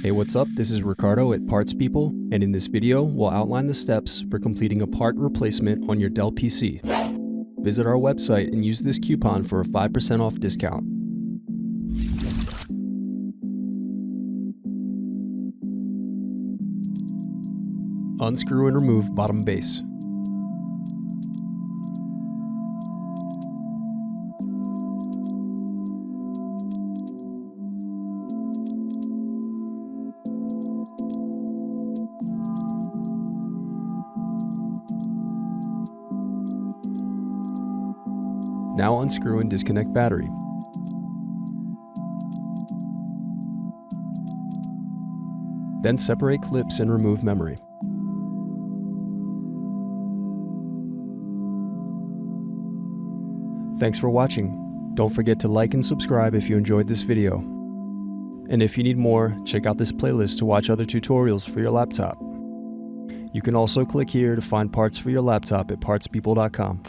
Hey, what's up? This is Ricardo at Parts People, and in this video, we'll outline the steps for completing a part replacement on your Dell PC. Visit our website and use this coupon for a 5% off discount. Unscrew and remove bottom base. Now unscrew and disconnect battery. Then separate clips and remove memory. Thanks for watching. Don't forget to like and subscribe if you enjoyed this video. And if you need more, check out this playlist to watch other tutorials for your laptop. You can also click here to find parts for your laptop at partspeople.com.